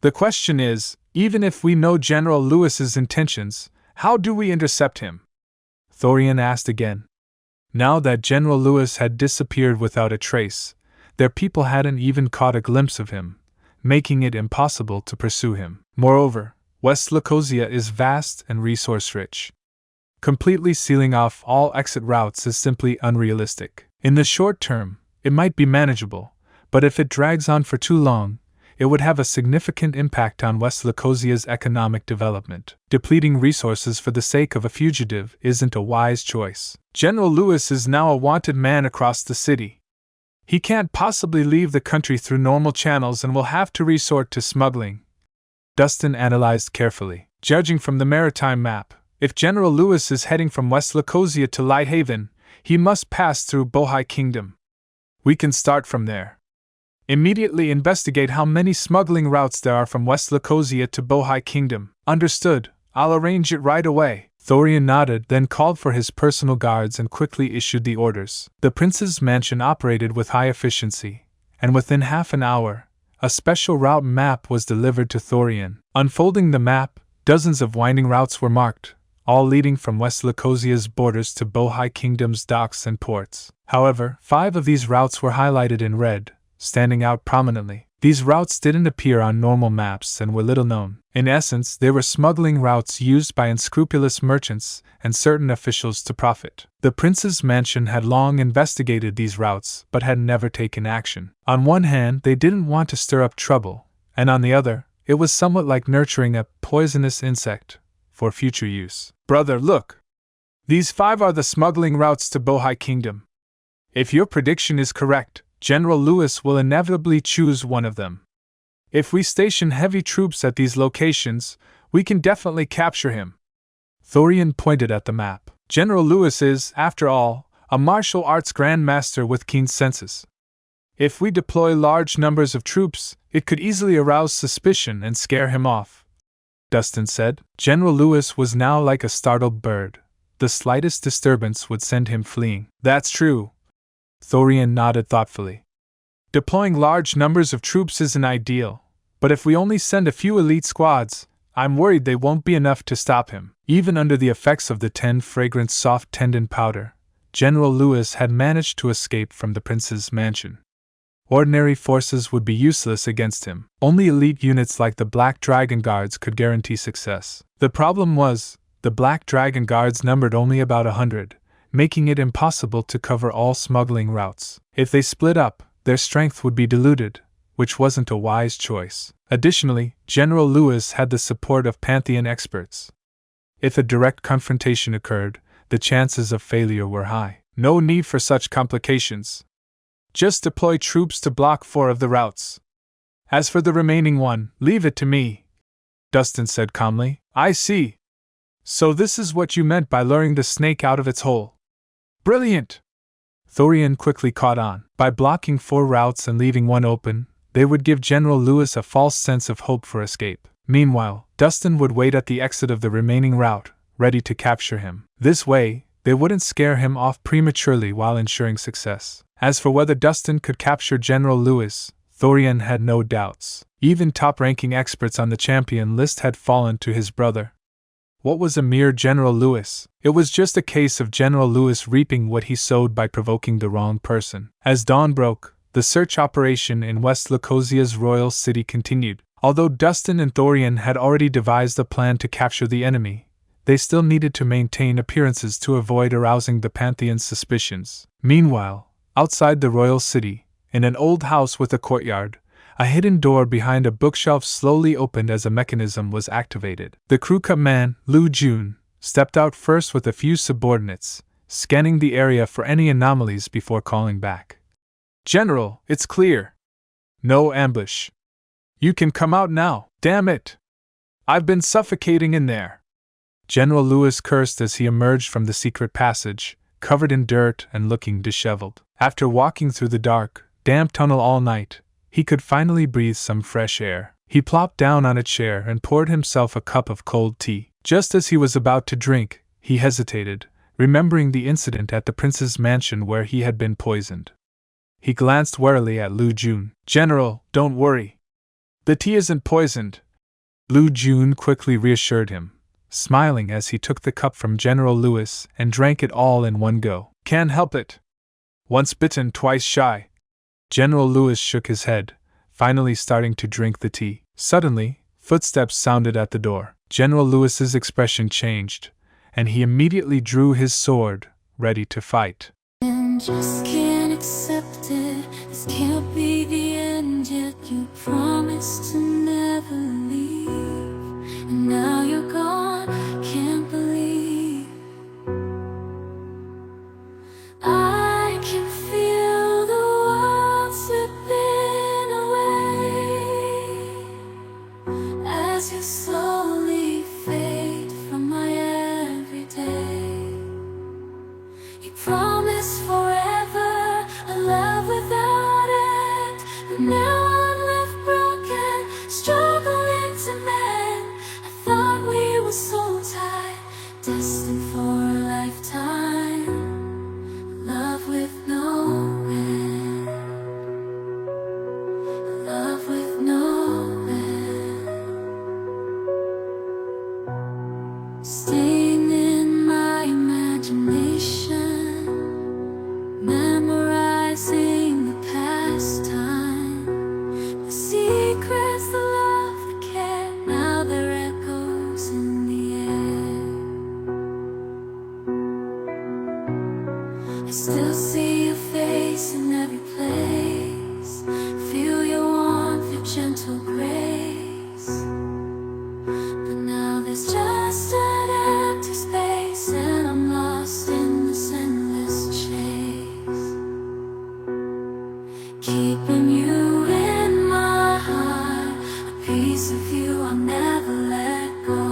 The question is, even if we know General Lewis's intentions, how do we intercept him? Thorian asked again. Now that General Lewis had disappeared without a trace, their people hadn't even caught a glimpse of him, making it impossible to pursue him. Moreover, West Lacosia is vast and resource-rich. Completely sealing off all exit routes is simply unrealistic. In the short term, it might be manageable, but if it drags on for too long, it would have a significant impact on West Lacosia's economic development. Depleting resources for the sake of a fugitive isn't a wise choice. General Lewis is now a wanted man across the city. He can't possibly leave the country through normal channels and will have to resort to smuggling. Dustin analyzed carefully. Judging from the maritime map, if General Lewis is heading from West Lacosia to Lighthaven, he must pass through Bohai Kingdom. We can start from there. Immediately investigate how many smuggling routes there are from West Lacosia to Bohai Kingdom. Understood, I'll arrange it right away. Thorian nodded, then called for his personal guards and quickly issued the orders. The prince's mansion operated with high efficiency, and within half an hour, a special route map was delivered to Thorian. Unfolding the map, dozens of winding routes were marked, all leading from West Lacosia's borders to Bohai Kingdom's docks and ports. However, 5 of these routes were highlighted in red, standing out prominently. These routes didn't appear on normal maps and were little known. In essence, they were smuggling routes used by unscrupulous merchants and certain officials to profit. The prince's mansion had long investigated these routes but had never taken action. On one hand, they didn't want to stir up trouble, and on the other, it was somewhat like nurturing a poisonous insect for future use. Brother, look! These 5 are the smuggling routes to Bohai Kingdom. If your prediction is correct, General Lewis will inevitably choose one of them. If we station heavy troops at these locations, we can definitely capture him. Thorian pointed at the map. General Lewis is, after all, a martial arts grandmaster with keen senses. If we deploy large numbers of troops, it could easily arouse suspicion and scare him off, Dustin said. General Lewis was now like a startled bird. The slightest disturbance would send him fleeing. That's true. Thorian nodded thoughtfully. Deploying large numbers of troops isn't ideal, but if we only send a few elite squads, I'm worried they won't be enough to stop him. Even under the effects of the 10 fragrant soft tendon powder, General Lewis had managed to escape from the prince's mansion. Ordinary forces would be useless against him. Only elite units like the Black Dragon Guards could guarantee success. The problem was, the Black Dragon Guards numbered only about 100, making it impossible to cover all smuggling routes. If they split up, their strength would be diluted, which wasn't a wise choice. Additionally, General Lewis had the support of Pantheon experts. If a direct confrontation occurred, the chances of failure were high. No need for such complications. Just deploy troops to block 4 of the routes. As for the remaining one, leave it to me, Dustin said calmly. I see. So this is what you meant by luring the snake out of its hole. Brilliant! Thorian quickly caught on. By blocking 4 routes and leaving one open, they would give General Lewis a false sense of hope for escape. Meanwhile, Dustin would wait at the exit of the remaining route, ready to capture him. This way, they wouldn't scare him off prematurely while ensuring success. As for whether Dustin could capture General Lewis, Thorian had no doubts. Even top-ranking experts on the champion list had fallen to his brother. What was a mere General Lewis? It was just a case of General Lewis reaping what he sowed by provoking the wrong person. As dawn broke, the search operation in West Lacosia's royal city continued. Although Dustin and Thorian had already devised a plan to capture the enemy, they still needed to maintain appearances to avoid arousing the Pantheon's suspicions. Meanwhile, outside the royal city, in an old house with a courtyard, a hidden door behind a bookshelf slowly opened as a mechanism was activated. The crewcut man, Lu Jun, stepped out first with a few subordinates, scanning the area for any anomalies before calling back. General, it's clear. No ambush. You can come out now. Damn it! I've been suffocating in there. General Lewis cursed as he emerged from the secret passage, covered in dirt and looking disheveled. After walking through the dark, damp tunnel all night, he could finally breathe some fresh air. He plopped down on a chair and poured himself a cup of cold tea. Just as he was about to drink, he hesitated, remembering the incident at the prince's mansion where he had been poisoned. He glanced warily at Lu Jun. General, don't worry. The tea isn't poisoned, Lu Jun quickly reassured him, smiling as he took the cup from General Lewis and drank it all in one go. Can't help it. Once bitten, twice shy. General Lewis shook his head, finally starting to drink the tea. Suddenly, footsteps sounded at the door. General Lewis's expression changed, and he immediately drew his sword, ready to fight. And just can't accept it. This can't be the end yet. You promised to never leave, and now you're gone. Can't believe I can feel the world slipping away as you slowly fade from my everyday. You promised forever a love without end, but now I'm left broken, struggling to mend. I thought we were so tied, destined for a lifetime, love with no end, love with no end. Staying in my imagination, memorizing the past time, the secrets, the love, the care. Now they're echoes in the air. I still see your face in every place, feel your warmth, your gentle grace. But now there's just an empty space, and I'm lost in this endless chase. Keeping you in my heart, a piece of you I'll never let go.